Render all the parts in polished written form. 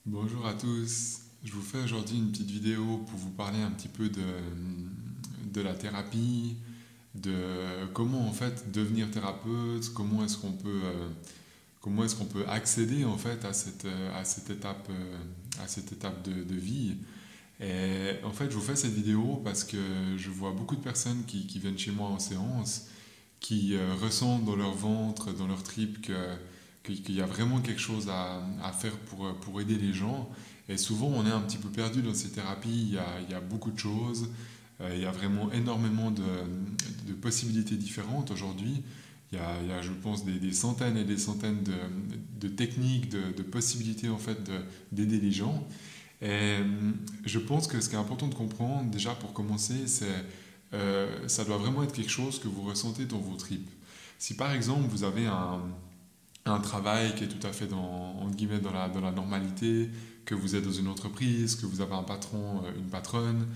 Bonjour à tous, je vous fais aujourd'hui une petite vidéo pour vous parler un petit peu de la thérapie, de comment en fait devenir thérapeute, comment est-ce qu'on peut accéder en fait à cette étape de vie. Et en fait, je vous fais cette vidéo parce que je vois beaucoup de personnes qui viennent chez moi en séance, qui ressentent dans leur ventre, dans leur trip qu'il y a vraiment quelque chose à faire pour aider les gens. Et souvent, on est un petit peu perdu dans ces thérapies. Il y a beaucoup de choses. Il y a vraiment énormément de possibilités différentes aujourd'hui. Je pense, des centaines et des centaines de techniques, de possibilités en fait d'aider les gens. Et je pense que ce qui est important de comprendre, déjà pour commencer, ça doit vraiment être quelque chose que vous ressentez dans vos tripes. Si par exemple vous avez un travail qui est tout à fait entre guillemets, dans la normalité, que vous êtes dans une entreprise, que vous avez un patron, une patronne,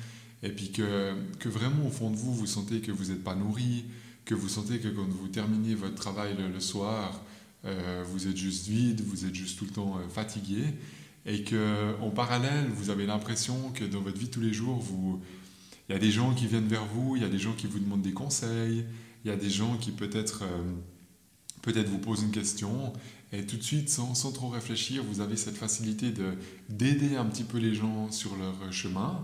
et puis que vraiment au fond de vous, vous sentez que vous n'êtes pas nourri, que vous sentez que quand vous terminez votre travail le soir, vous êtes juste vide, vous êtes juste tout le temps fatigué, et que en parallèle, vous avez l'impression que dans votre vie tous les jours, il y a des gens qui viennent vers vous, il y a des gens qui vous demandent des conseils, il y a des gens qui peut-être vous posent une question, et tout de suite, sans trop réfléchir, vous avez cette facilité d'aider un petit peu les gens sur leur chemin.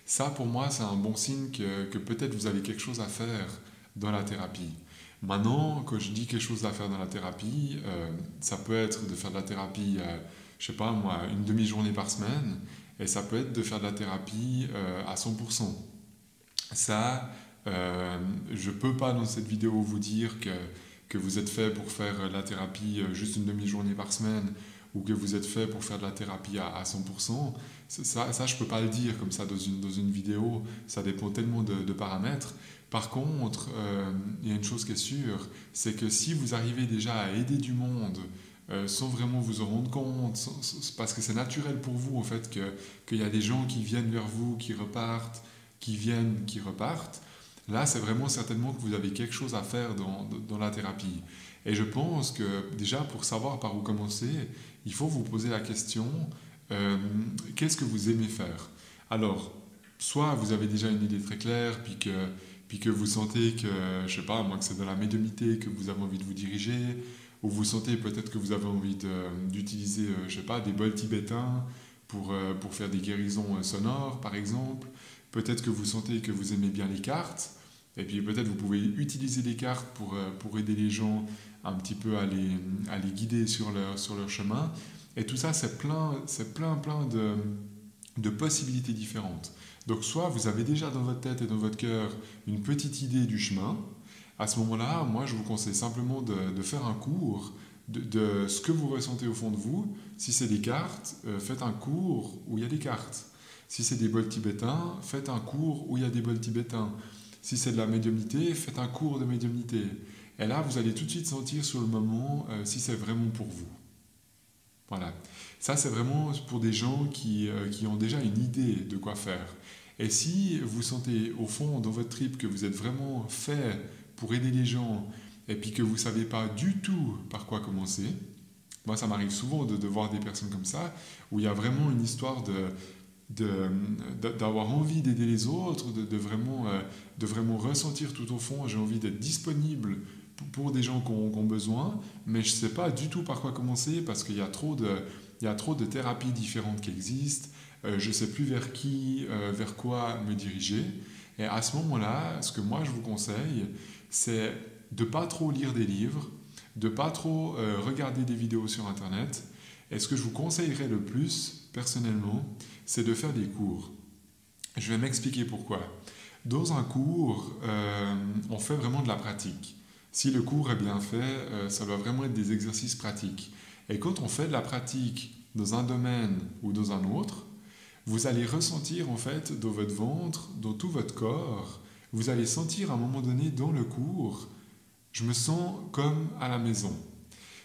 Ça, pour moi, c'est un bon signe que peut-être vous avez quelque chose à faire dans la thérapie. Maintenant, quand je dis quelque chose à faire dans la thérapie, ça peut être de faire de la thérapie, je sais pas moi, une demi-journée par semaine, et ça peut être de faire de la thérapie à 100%. Ça, je ne peux pas dans cette vidéo vous dire que vous êtes fait pour faire de la thérapie juste une demi-journée par semaine ou que vous êtes fait pour faire de la thérapie à 100%. Ça je ne peux pas le dire comme ça dans une vidéo. Ça dépend tellement de paramètres. Par contre, il y a une chose qui est sûre, c'est que si vous arrivez déjà à aider du monde sans vraiment vous en rendre compte, parce que c'est naturel pour vous en fait qu'il y a des gens qui viennent vers vous, qui repartent, qui viennent, qui repartent, là c'est vraiment certainement que vous avez quelque chose à faire dans la thérapie. Et je pense que déjà pour savoir par où commencer, il faut vous poser la question, euh, qu'est-ce que vous aimez faire? Alors, soit vous avez déjà une idée très claire, puis que vous sentez que, je sais pas, moi, que c'est dans la médiumnité que vous avez envie de vous diriger, ou vous sentez peut-être que vous avez envie d'utiliser, je sais pas, des bols tibétains pour faire des guérisons sonores, par exemple. Peut-être que vous sentez que vous aimez bien les cartes, et puis peut-être vous pouvez utiliser les cartes pour aider les gens un petit peu à les guider sur leur chemin. Et tout ça, plein de possibilités différentes. Donc soit vous avez déjà dans votre tête et dans votre cœur une petite idée du chemin, à ce moment-là, moi je vous conseille simplement de faire un cours de ce que vous ressentez au fond de vous. Si c'est des cartes, faites un cours où il y a des cartes. Si c'est des bols tibétains, faites un cours où il y a des bols tibétains. Si c'est de la médiumnité, faites un cours de médiumnité. Et là, vous allez tout de suite sentir sur le moment si c'est vraiment pour vous. Voilà. Ça, c'est vraiment pour des gens qui ont déjà une idée de quoi faire. Et si vous sentez au fond dans votre trip que vous êtes vraiment fait pour aider les gens et puis que vous ne savez pas du tout par quoi commencer, moi ça m'arrive souvent de voir des personnes comme ça où il y a vraiment une histoire d'avoir envie d'aider les autres, de vraiment ressentir tout au fond, j'ai envie d'être disponible pour des gens qui ont besoin, mais je ne sais pas du tout par quoi commencer parce qu'il y a il y a trop de thérapies différentes qui existent, je ne sais plus vers quoi me diriger. Et à ce moment-là, ce que moi je vous conseille, c'est de pas trop lire des livres, de pas trop regarder des vidéos sur Internet. Et ce que je vous conseillerais le plus, personnellement, c'est de faire des cours. Je vais m'expliquer pourquoi. Dans un cours, on fait vraiment de la pratique. Si le cours est bien fait, ça doit vraiment être des exercices pratiques. Et quand on fait de la pratique dans un domaine ou dans un autre, vous allez ressentir en fait dans votre ventre, dans tout votre corps, vous allez sentir à un moment donné dans le cours, je me sens comme à la maison.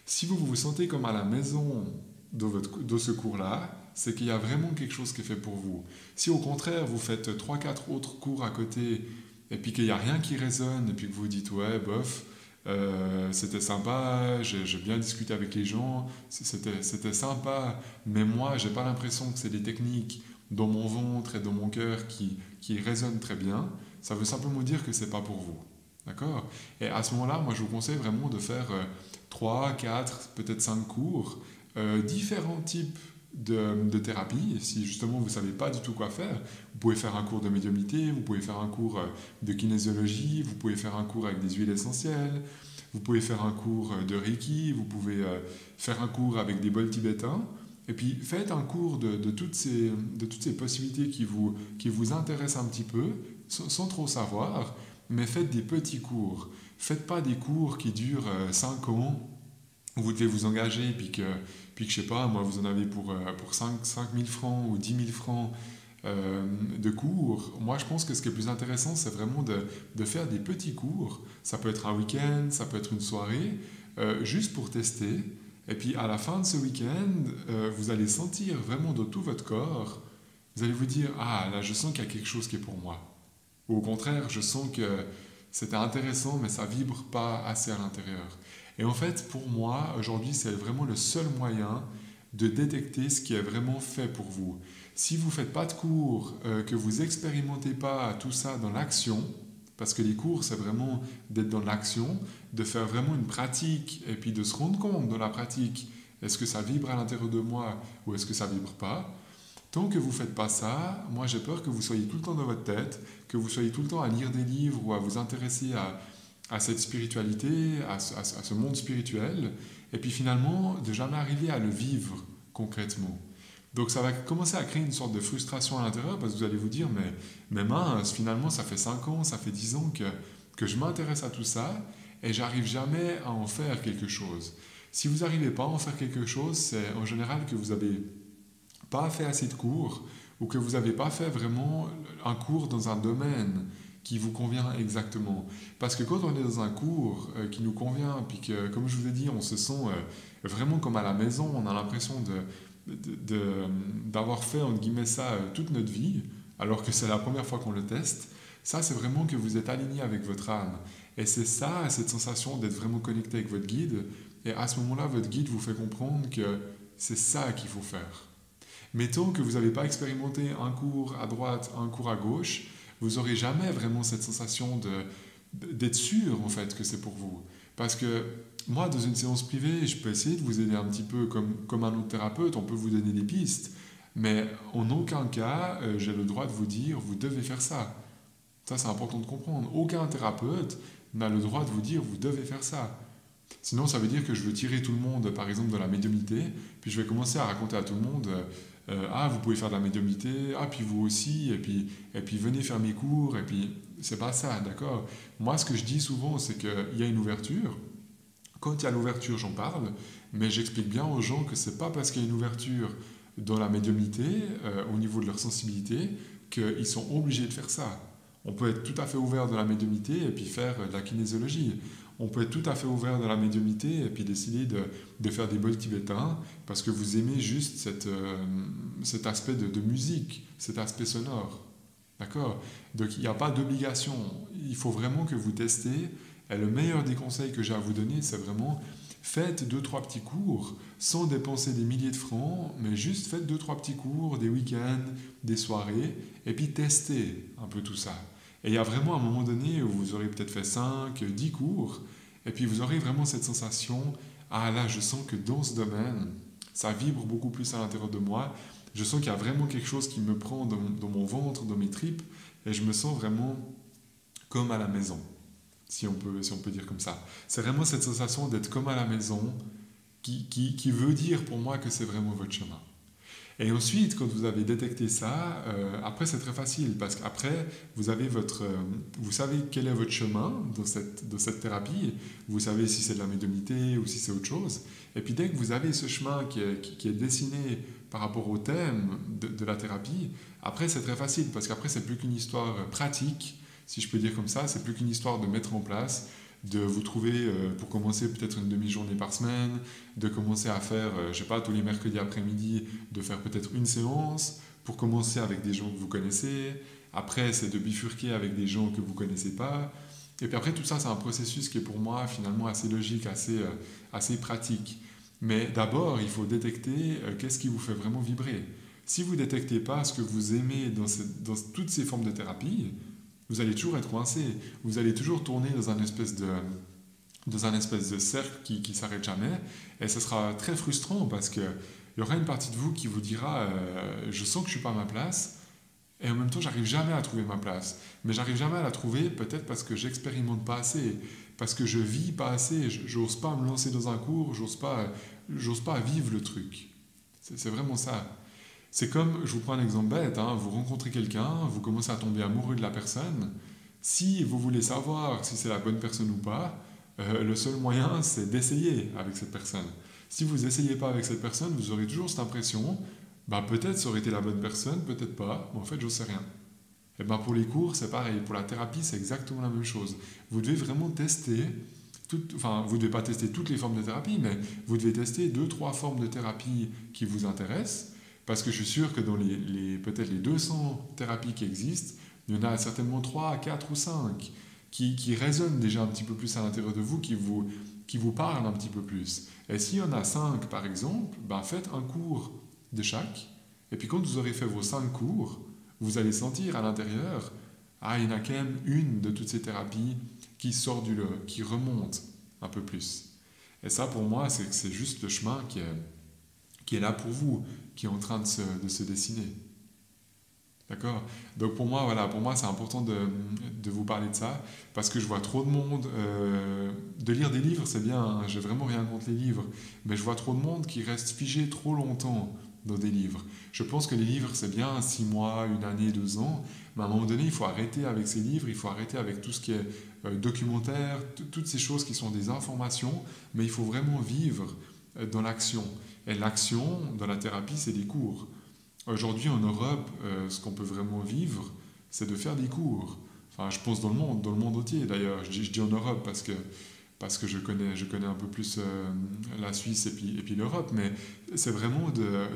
Si vous vous sentez comme à la maison dans ce cours-là, c'est qu'il y a vraiment quelque chose qui est fait pour vous. Si au contraire, vous faites trois quatre autres cours à côté, et puis qu'il n'y a rien qui résonne, et puis que vous dites, ouais, bof, C'était sympa, j'ai bien discuté avec les gens, c'était sympa, mais moi, j'ai pas l'impression que c'est des techniques dans mon ventre et dans mon cœur qui résonnent très bien. Ça veut simplement dire que c'est pas pour vous. D'accord? Et à ce moment-là, moi, je vous conseille vraiment de faire 3, 4, peut-être 5 cours, différents types de thérapie. Si justement vous ne savez pas du tout quoi faire, vous pouvez faire un cours de médiumnité, vous pouvez faire un cours de kinésiologie, vous pouvez faire un cours avec des huiles essentielles, vous pouvez faire un cours de Reiki, vous pouvez faire un cours avec des bols tibétains. Et puis faites un cours de toutes ces possibilités qui vous intéressent un petit peu, sans trop savoir, mais faites des petits cours. Faites pas des cours qui durent 5 ans, où vous devez vous engager, puis que je sais pas, moi vous en avez pour 5 000 francs ou 10 000 francs de cours. Moi je pense que ce qui est plus intéressant, c'est vraiment de faire des petits cours. Ça peut être un week-end, ça peut être une soirée, juste pour tester. Et puis à la fin de ce week-end, vous allez sentir vraiment de tout votre corps, vous allez vous dire, ah là je sens qu'il y a quelque chose qui est pour moi. Ou au contraire, je sens que c'était intéressant, mais ça vibre pas assez à l'intérieur. Et en fait, pour moi, aujourd'hui, c'est vraiment le seul moyen de détecter ce qui est vraiment fait pour vous. Si vous ne faites pas de cours, que vous n'expérimentez pas tout ça dans l'action, parce que les cours, c'est vraiment d'être dans l'action, de faire vraiment une pratique, et puis de se rendre compte dans la pratique, est-ce que ça vibre à l'intérieur de moi ou est-ce que ça vibre pas. Tant que vous ne faites pas ça, moi j'ai peur que vous soyez tout le temps dans votre tête, que vous soyez tout le temps à lire des livres ou à vous intéresser à cette spiritualité, à ce monde spirituel, et puis finalement de jamais arriver à le vivre concrètement. Donc ça va commencer à créer une sorte de frustration à l'intérieur parce que vous allez vous dire, mais mince, finalement ça fait 5 ans, ça fait 10 ans que je m'intéresse à tout ça et j'arrive jamais à en faire quelque chose. Si vous n'arrivez pas à en faire quelque chose, c'est en général que vous n'avez pas fait assez de cours ou que vous n'avez pas fait vraiment un cours dans un domaine qui vous convient exactement. Parce que quand on est dans un cours qui nous convient, puis que, comme je vous ai dit, on se sent vraiment comme à la maison, on a l'impression d'avoir fait, entre guillemets, ça toute notre vie, alors que c'est la première fois qu'on le teste, ça, c'est vraiment que vous êtes aligné avec votre âme. Et c'est ça, cette sensation d'être vraiment connecté avec votre guide. Et à ce moment-là, votre guide vous fait comprendre que c'est ça qu'il faut faire. Mettons que vous n'avez pas expérimenté un cours à droite, un cours à gauche, vous n'aurez jamais vraiment cette sensation d'être sûr en fait que c'est pour vous. Parce que moi, dans une séance privée, je peux essayer de vous aider un petit peu comme un autre thérapeute, on peut vous donner des pistes, mais en aucun cas, j'ai le droit de vous dire, vous devez faire ça. Ça, c'est important de comprendre. Aucun thérapeute n'a le droit de vous dire, vous devez faire ça. Sinon, ça veut dire que je veux tirer tout le monde, par exemple, dans la médiumnité, puis je vais commencer à raconter à tout le monde, ah, vous pouvez faire de la médiumnité, ah, puis vous aussi, et puis venez faire mes cours, et puis c'est pas ça, d'accord? Moi, ce que je dis souvent, c'est qu'il y a une ouverture. Quand il y a l'ouverture, j'en parle, mais j'explique bien aux gens que c'est pas parce qu'il y a une ouverture dans la médiumnité, au niveau de leur sensibilité, qu'ils sont obligés de faire ça. On peut être tout à fait ouvert dans la médiumnité et puis faire de la kinésiologie. On peut être tout à fait ouvert dans la médiumnité et puis décider de faire des bols tibétains parce que vous aimez juste cet aspect de musique, cet aspect sonore. D'accord? Donc il n'y a pas d'obligation. Il faut vraiment que vous testez. Et le meilleur des conseils que j'ai à vous donner, c'est vraiment faites 2-3 petits cours sans dépenser des milliers de francs, mais juste faites 2-3 petits cours, des week-ends, des soirées, et puis testez un peu tout ça. Et il y a vraiment un moment donné où vous aurez peut-être fait 5-10 cours, et puis vous aurez vraiment cette sensation, ah là, je sens que dans ce domaine, ça vibre beaucoup plus à l'intérieur de moi, je sens qu'il y a vraiment quelque chose qui me prend dans mon ventre, dans mes tripes, et je me sens vraiment comme à la maison, si on peut dire comme ça. C'est vraiment cette sensation d'être comme à la maison qui veut dire pour moi que c'est vraiment votre chemin. Et ensuite, quand vous avez détecté ça, après c'est très facile parce qu'après vous savez quel est votre chemin dans cette thérapie, vous savez si c'est de la médiumnité ou si c'est autre chose. Et puis dès que vous avez ce chemin qui est dessiné par rapport au thème de la thérapie, après c'est très facile parce qu'après c'est plus qu'une histoire pratique, si je peux dire comme ça, c'est plus qu'une histoire de mettre en place, de vous trouver, pour commencer, peut-être une demi-journée par semaine, de commencer à faire, je sais pas, tous les mercredis après-midi, de faire peut-être une séance, pour commencer avec des gens que vous connaissez. Après, c'est de bifurquer avec des gens que vous connaissez pas. Et puis après, tout ça, c'est un processus qui est pour moi finalement assez logique, assez pratique. Mais d'abord, il faut détecter qu'est-ce qui vous fait vraiment vibrer. Si vous ne détectez pas ce que vous aimez dans toutes ces formes de thérapie, vous allez toujours être coincé. Vous allez toujours tourner dans un espèce de cercle qui s'arrête jamais. Et ce sera très frustrant parce qu'il y aura une partie de vous qui vous dira je sens que je ne suis pas à ma place. Et en même temps, j'arrive jamais à trouver ma place. Mais j'arrive jamais à la trouver peut-être parce que j'expérimente pas assez, parce que je vis pas assez, j'ose pas me lancer dans un cours, j'ose pas vivre le truc. C'est vraiment ça. C'est comme, je vous prends un exemple bête, hein, vous rencontrez quelqu'un, vous commencez à tomber amoureux de la personne. Si vous voulez savoir si c'est la bonne personne ou pas, le seul moyen, c'est d'essayer avec cette personne. Si vous essayez pas avec cette personne, vous aurez toujours cette impression, bah peut-être ça aurait été la bonne personne, peut-être pas, mais en fait, je sais rien. Et ben pour les cours, c'est pareil. Pour la thérapie, c'est exactement la même chose. Vous devez vraiment tester, enfin, vous ne devez pas tester toutes les formes de thérapie, mais vous devez tester 2-3 formes de thérapie qui vous intéressent, parce que je suis sûr que dans peut-être les 200 thérapies qui existent, il y en a certainement 3, 4 ou 5 qui résonnent déjà un petit peu plus à l'intérieur de vous, qui vous parlent un petit peu plus. Et s'il y en a 5, par exemple, ben faites un cours de chaque, et puis quand vous aurez fait vos 5 cours, vous allez sentir à l'intérieur, ah, il y en a quand même une de toutes ces thérapies qui sort du lot, qui remonte un peu plus. Et ça, pour moi, c'est juste le chemin qui est là pour vous, qui est en train de se dessiner. D'accord? Donc pour moi, voilà, pour moi, c'est important de vous parler de ça, parce que je vois trop de monde. De lire des livres, c'est bien, hein, j'ai vraiment rien contre les livres, mais je vois trop de monde qui reste figé trop longtemps dans des livres. Je pense que les livres, c'est bien 6 mois, 1 année, 2 ans, mais à un moment donné, il faut arrêter avec ces livres, il faut arrêter avec tout ce qui est documentaire, toutes ces choses qui sont des informations, mais il faut vraiment vivre dans l'action. Et l'action, dans la thérapie, c'est des cours. Aujourd'hui, en Europe, ce qu'on peut vraiment vivre, c'est de faire des cours. Enfin, je pense dans le monde entier d'ailleurs. Je dis en Europe parce que je connais un peu plus la Suisse et puis l'Europe, mais c'est vraiment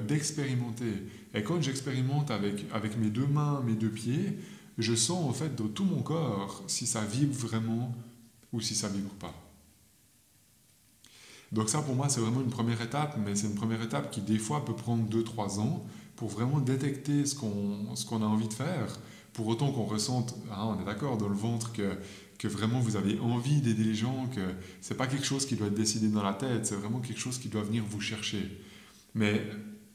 d'expérimenter. Et quand j'expérimente avec mes 2 mains, mes 2 pieds, je sens en fait dans tout mon corps si ça vibre vraiment ou si ça vibre pas. Donc ça, pour moi, c'est vraiment une première étape, mais c'est une première étape qui, des fois, peut prendre 2-3 ans pour vraiment détecter ce qu'on a envie de faire. Pour autant qu'on ressente, ah, on est d'accord, dans le ventre que vraiment vous avez envie d'aider les gens, que c'est pas quelque chose qui doit être décidé dans la tête, c'est vraiment quelque chose qui doit venir vous chercher. Mais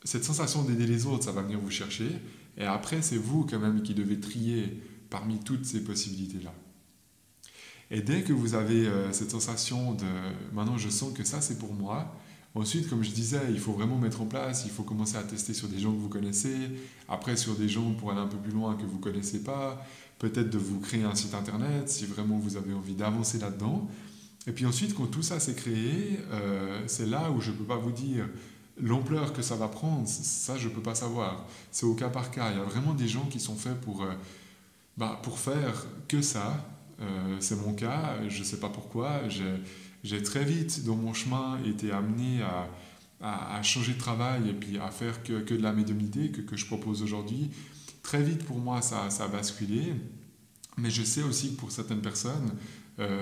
cette sensation d'aider les autres, ça va venir vous chercher, et après, c'est vous quand même qui devez trier parmi toutes ces possibilités-là. Et dès que vous avez cette sensation de maintenant je sens que ça c'est pour moi, ensuite comme je disais, il faut vraiment mettre en place, il faut commencer à tester sur des gens que vous connaissez, après sur des gens pour aller un peu plus loin que vous ne connaissez pas, peut-être de vous créer un site internet si vraiment vous avez envie d'avancer là-dedans. Et puis ensuite quand tout ça s'est créé, c'est là où je ne peux pas vous dire l'ampleur que ça va prendre, ça je ne peux pas savoir. C'est au cas par cas, il y a vraiment des gens qui sont faits pour faire que ça. C'est mon cas, je ne sais pas pourquoi. J'ai très vite, dans mon chemin, été amené à changer de travail et puis à faire que de la médiumnité que je propose aujourd'hui. Très vite, pour moi, ça a basculé. Mais je sais aussi que pour certaines personnes,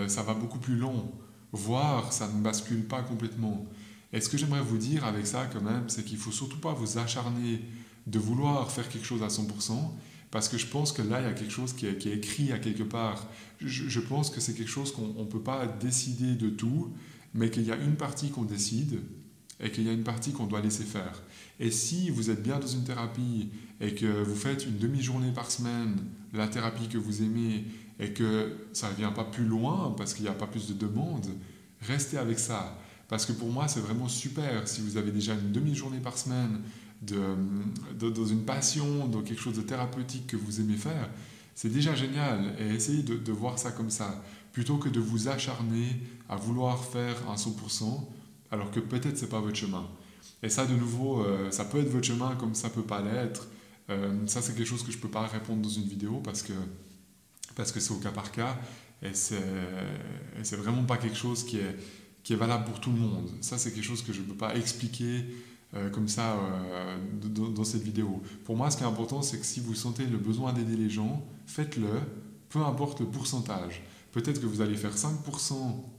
ça va beaucoup plus long. Voire, ça ne bascule pas complètement. Et ce que j'aimerais vous dire avec ça, quand même, c'est qu'il ne faut surtout pas vous acharner de vouloir faire quelque chose à 100%. Parce que je pense que là, il y a quelque chose qui est écrit à quelque part. Je pense que c'est quelque chose qu'on ne peut pas décider de tout, mais qu'il y a une partie qu'on décide et qu'il y a une partie qu'on doit laisser faire. Et si vous êtes bien dans une thérapie et que vous faites une demi-journée par semaine, la thérapie que vous aimez, et que ça ne vient pas plus loin parce qu'il n'y a pas plus de demandes, restez avec ça. Parce que pour moi, c'est vraiment super si vous avez déjà une demi-journée par semaine dans une passion, dans quelque chose de thérapeutique que vous aimez faire, c'est déjà génial. Et essayez de voir ça comme ça, plutôt que de vous acharner à vouloir faire un 100%, alors que peut-être c'est pas votre chemin. Et ça, de nouveau, ça peut être votre chemin comme ça peut pas l'être. Ça, c'est quelque chose que je peux pas répondre dans une vidéo parce que c'est au cas par cas et c'est vraiment pas quelque chose qui est valable pour tout le monde. Ça, c'est quelque chose que je peux pas expliquer comme ça dans cette vidéo. Pour moi, ce qui est important, c'est que si vous sentez le besoin d'aider les gens, faites-le, peu importe le pourcentage. Peut-être que vous allez faire 5%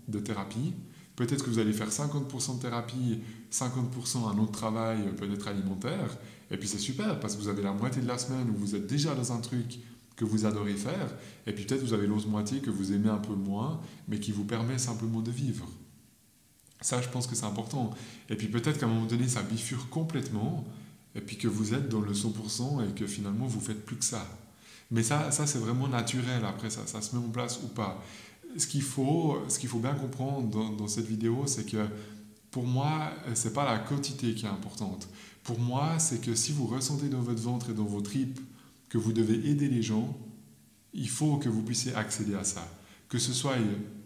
de thérapie, peut-être que vous allez faire 50% de thérapie, 50% un autre travail, peut-être alimentaire, et puis c'est super parce que vous avez la moitié de la semaine où vous êtes déjà dans un truc que vous adorez faire, et puis peut-être vous avez l'autre moitié que vous aimez un peu moins, mais qui vous permet simplement de vivre. Ça, je pense que c'est important. Et puis peut-être qu'à un moment donné, ça bifurque complètement, et puis que vous êtes dans le 100% et que finalement, vous faites plus que ça. Mais ça c'est vraiment naturel. Après, ça se met en place ou pas. Ce qu'il faut bien comprendre dans cette vidéo, c'est que pour moi, c'est pas la quantité qui est importante. Pour moi, c'est que si vous ressentez dans votre ventre et dans vos tripes que vous devez aider les gens, il faut que vous puissiez accéder à ça. Que ce soit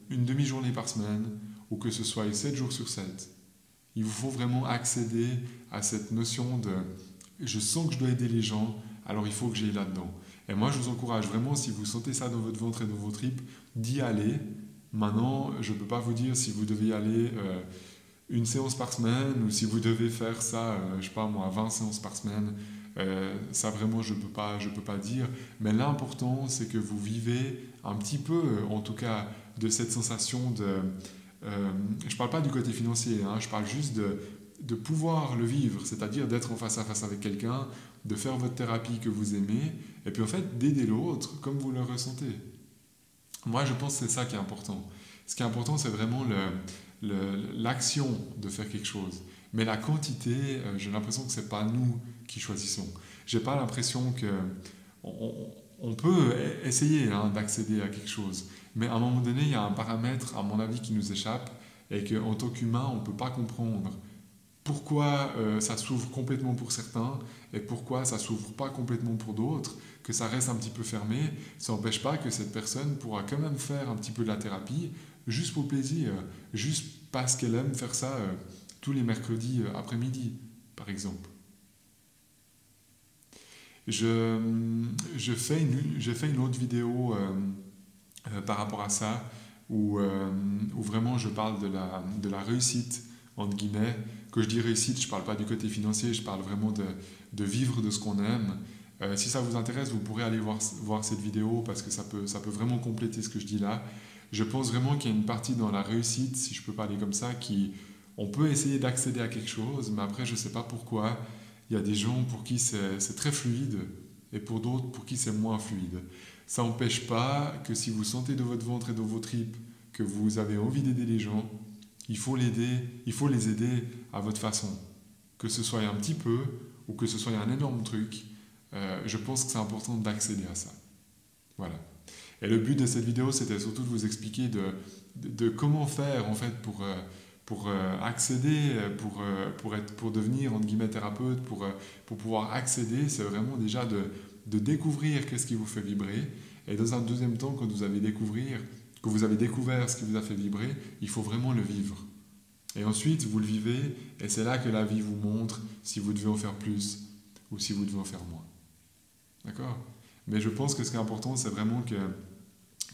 une demi-journée par semaine ou que ce soit 7 jours sur 7. Il vous faut vraiment accéder à cette notion de je sens que je dois aider les gens, alors il faut que j'aille là-dedans. Et moi, je vous encourage vraiment, si vous sentez ça dans votre ventre et dans vos tripes, d'y aller. Maintenant, je ne peux pas vous dire si vous devez y aller une séance par semaine ou si vous devez faire ça, je ne sais pas moi, 20 séances par semaine. Ça vraiment, je peux pas dire. Mais l'important, c'est que vous vivez un petit peu, en tout cas, de cette sensation de... je ne parle pas du côté financier, hein, je parle juste de pouvoir le vivre, c'est-à-dire d'être en face à face avec quelqu'un, de faire votre thérapie que vous aimez, et puis en fait d'aider l'autre comme vous le ressentez. Moi, je pense que c'est ça qui est important. Ce qui est important, c'est vraiment l'action de faire quelque chose. Mais la quantité, j'ai l'impression que ce n'est pas nous qui choisissons. Je n'ai pas l'impression que... On peut essayer d'accéder à quelque chose, mais à un moment donné, il y a un paramètre, à mon avis, qui nous échappe, et qu'en tant qu'humain, on ne peut pas comprendre pourquoi ça s'ouvre complètement pour certains et pourquoi ça ne s'ouvre pas complètement pour d'autres, que ça reste un petit peu fermé. Ça n'empêche pas que cette personne pourra quand même faire un petit peu de la thérapie, juste pour plaisir, juste parce qu'elle aime faire ça tous les mercredis après-midi, par exemple. Je fais une autre vidéo par rapport à ça, où vraiment je parle de la réussite, entre guillemets. Quand je dis réussite, je ne parle pas du côté financier, je parle vraiment de vivre de ce qu'on aime. Si ça vous intéresse, vous pourrez aller voir cette vidéo parce que ça peut vraiment compléter ce que je dis là. Je pense vraiment qu'il y a une partie dans la réussite, si je peux parler comme ça, on peut essayer d'accéder à quelque chose, mais après je ne sais pas pourquoi. Il y a des gens pour qui c'est très fluide et pour d'autres pour qui c'est moins fluide. Ça n'empêche pas que si vous sentez de votre ventre et de vos tripes que vous avez envie d'aider les gens, il faut les aider à votre façon. Que ce soit un petit peu ou que ce soit un énorme truc, je pense que c'est important d'accéder à ça. Voilà. Et le but de cette vidéo, c'était surtout de vous expliquer de comment faire en fait pour accéder, pour devenir entre guillemets thérapeute, pour pouvoir accéder, c'est vraiment déjà de découvrir qu'est-ce qui vous fait vibrer. Et dans un deuxième temps, quand vous avez découvert ce qui vous a fait vibrer, il faut vraiment le vivre. Et ensuite, vous le vivez, et c'est là que la vie vous montre si vous devez en faire plus ou si vous devez en faire moins. D'accord ? Mais je pense que ce qui est important, c'est vraiment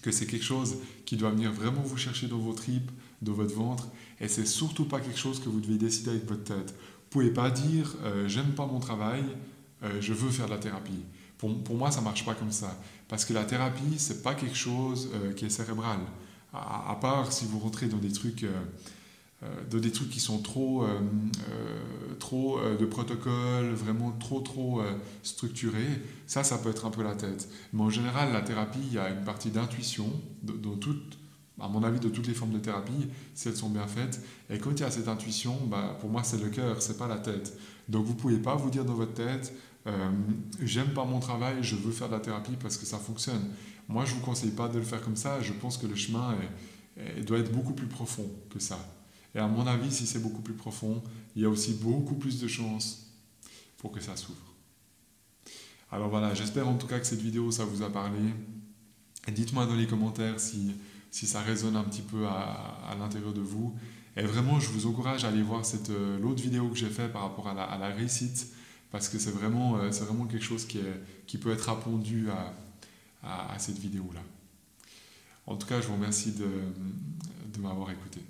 que c'est quelque chose qui doit venir vraiment vous chercher dans vos tripes, dans votre ventre, et c'est surtout pas quelque chose que vous devez décider avec votre tête. Vous pouvez pas dire j'aime pas mon travail, je veux faire de la thérapie. Pour moi, ça marche pas comme ça, parce que la thérapie, c'est pas quelque chose qui est cérébral. À part si vous rentrez dans des trucs qui sont trop de protocoles, vraiment trop structurés, ça peut être un peu la tête. Mais en général, la thérapie, il y a une partie d'intuition, à mon avis, de toutes les formes de thérapie, si elles sont bien faites. Et quand il y a cette intuition, pour moi, c'est le cœur, c'est pas la tête. Donc vous pouvez pas vous dire dans votre tête, j'aime pas mon travail, je veux faire de la thérapie parce que ça fonctionne. Moi, je vous conseille pas de le faire comme ça. Je pense que le chemin doit être beaucoup plus profond que ça. Et à mon avis, si c'est beaucoup plus profond, il y a aussi beaucoup plus de chances pour que ça s'ouvre. Alors voilà, j'espère en tout cas que cette vidéo, ça vous a parlé. Et dites-moi dans les commentaires si ça résonne un petit peu à l'intérieur de vous. Et vraiment, je vous encourage à aller voir l'autre vidéo que j'ai faite par rapport à la réussite, parce que c'est vraiment quelque chose qui peut être répondu à cette vidéo-là. En tout cas, je vous remercie de m'avoir écouté.